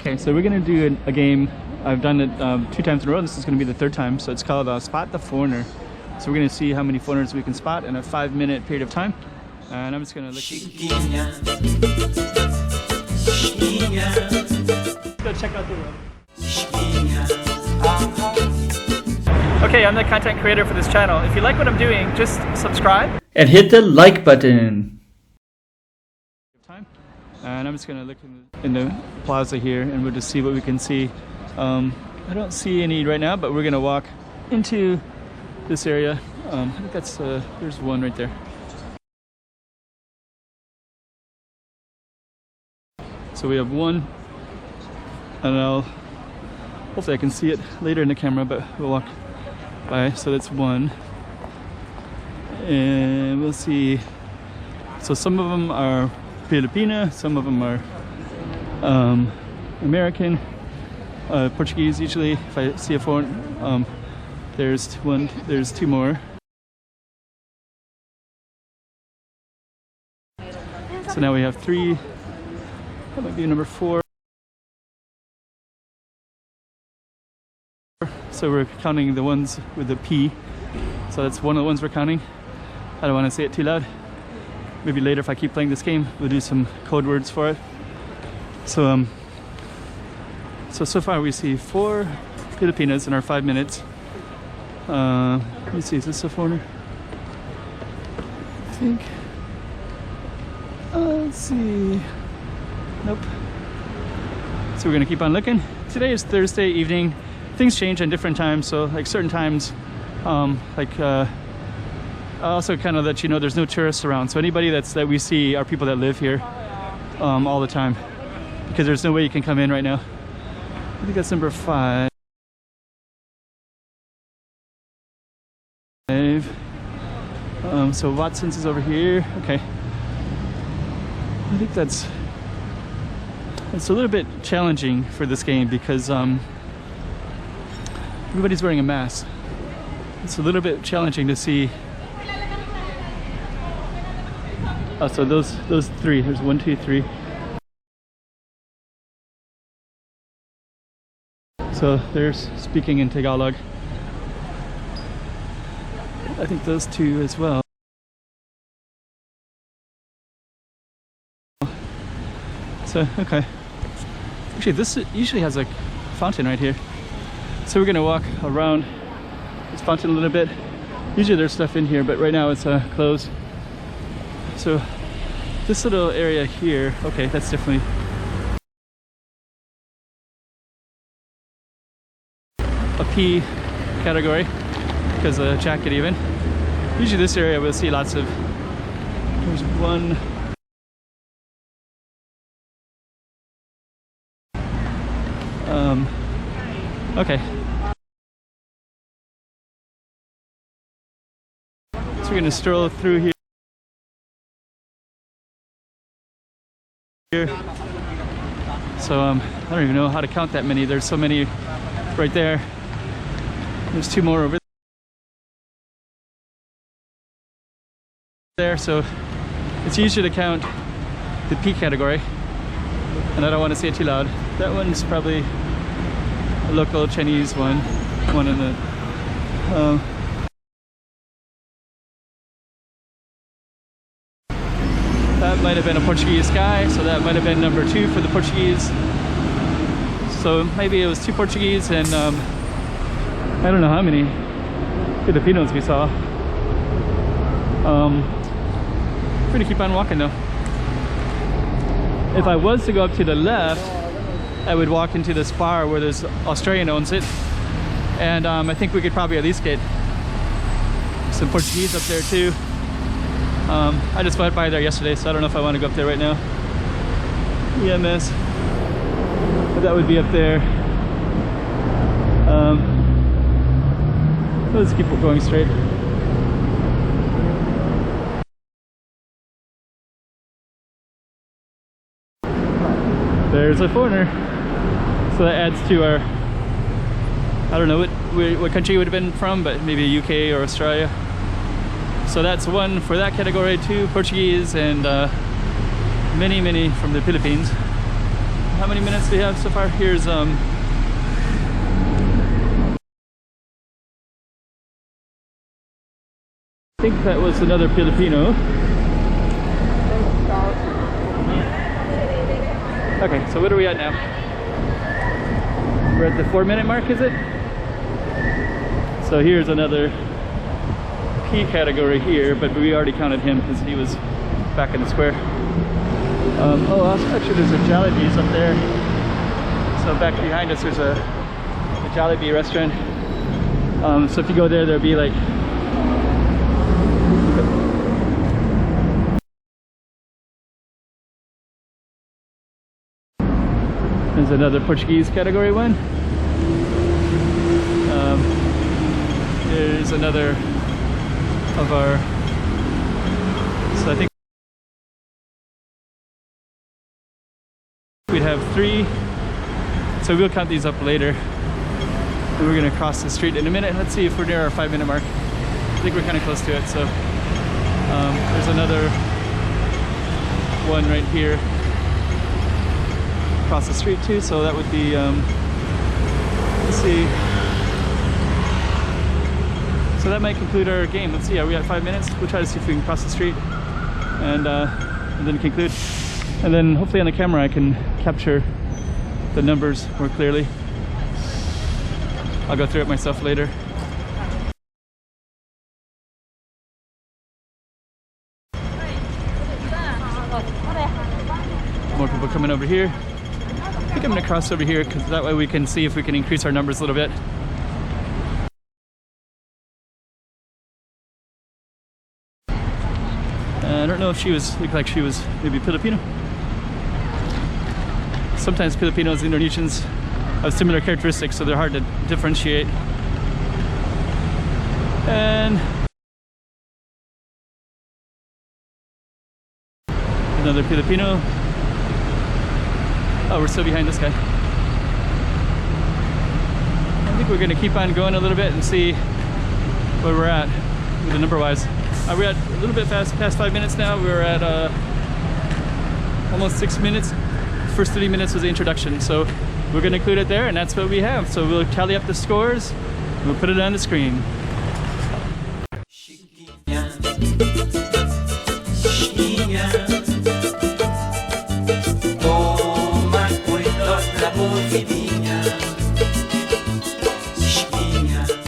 Okay, so we're gonna do a game. I've done it 2 times in a row. This is gonna be the 3rd time. So it's called Spot the Foreigner. So we're gonna see how many foreigners we can spot in a 5-minute period of time. And I'm just gonna look. Let's go check out the room. Okay, I'm the content creator for this channel. If you like what I'm doing, just subscribe and hit the like button. And I'm just gonna look in the plaza here and we'll just see what we can see. I don't see any right now, but we're gonna walk into this area. I think that's, there's one right there. So we have one, and hopefully I can see it later in the camera, but we'll walk by. So that's one. And we'll see. So some of them are Filipina, some of them are American, Portuguese usually. If I see a foreign, there's 2 more. So now we have 3. That might be number 4. So we're counting the ones with the P. So that's one of the ones we're counting. I don't want to say it too loud. Maybe later, if I keep playing this game, we'll do some code words for it. So so far we see 4 Filipinas in our 5 minutes. Let me see, is this a foreigner? I think. Let's see. Nope. So we're gonna keep on looking. Today is Thursday evening. Things change on different times. So like certain times, I also kind of let you know there's no tourists around, so anybody that we see are people that live here all the time, because there's no way you can come in right now. I think that's number 5. So Watson's is over here. Okay, I think that's a little bit challenging for this game because everybody's wearing a mask. It's a little bit challenging to see. Oh, so those 3. There's 1, 2, 3. So there's speaking in Tagalog. I think those 2 as well. So okay. Actually, this usually has a fountain right here. So we're gonna walk around this fountain a little bit. Usually there's stuff in here, but right now it's closed. So this little area here, okay, that's definitely a P category because of the jacket even. Usually this area we'll see lots of, there's one. Okay. So we're gonna stroll through here. So I don't even know how to count that many. There's so many right there. There's 2 more over there. So it's easier to count the P category, and I don't want to say it too loud. That one's probably a local Chinese one in the that might have been a Portuguese guy, so that might have been number 2 for the Portuguese. So maybe it was 2 Portuguese and I don't know how many Filipinos we saw. We're gonna keep on walking though. If I was to go up to the left, I would walk into this bar where there's Australian owns it, and I think we could probably at least get some Portuguese up there too. I just went by there yesterday, so I don't know if I want to go up there right now. EMS, but that would be up there. Let's keep going straight. There's a foreigner. So that adds to our, I don't know what country it would have been from, but maybe UK or Australia. So that's 1 for that category, 2 Portuguese, and many from the Philippines. how many minutes do we have so far? Here's I think that was another Filipino. Okay, so what are we at now? We're at the 4-minute mark, is it? So here's another P category here, but we already counted him because he was back in the square. Actually there's a Jollibee's up there. So back behind us there's a Jollibee restaurant. So if you go there, there'll be like there's another Portuguese category one. There's another of our, so I think we'd have 3, so we'll count these up later. And we're gonna cross the street in a minute. Let's see if we're near our 5-minute mark. I think we're kind of close to it. So there's another one right here across the street too, so that would be let's see, so that might conclude our game. Let's see, are we at 5 minutes? We'll try to see if we can cross the street and then conclude, and then hopefully on the camera I can capture the numbers more clearly. I'll go through it myself later. More people coming over here. I think I'm gonna cross over here because that way we can see if we can increase our numbers a little bit. I don't know if she looked like she was maybe Filipino. Sometimes Filipinos and Indonesians have similar characteristics, so they're hard to differentiate. And another Filipino. Oh, we're still behind this guy. I think we're gonna keep on going a little bit and see where we're at with the number wise. We're at a little bit past 5 minutes now. We're at almost 6 minutes. First 30 minutes was the introduction, so we're gonna include it there, and that's what we have. So we'll tally up the scores, we'll put it on the screen.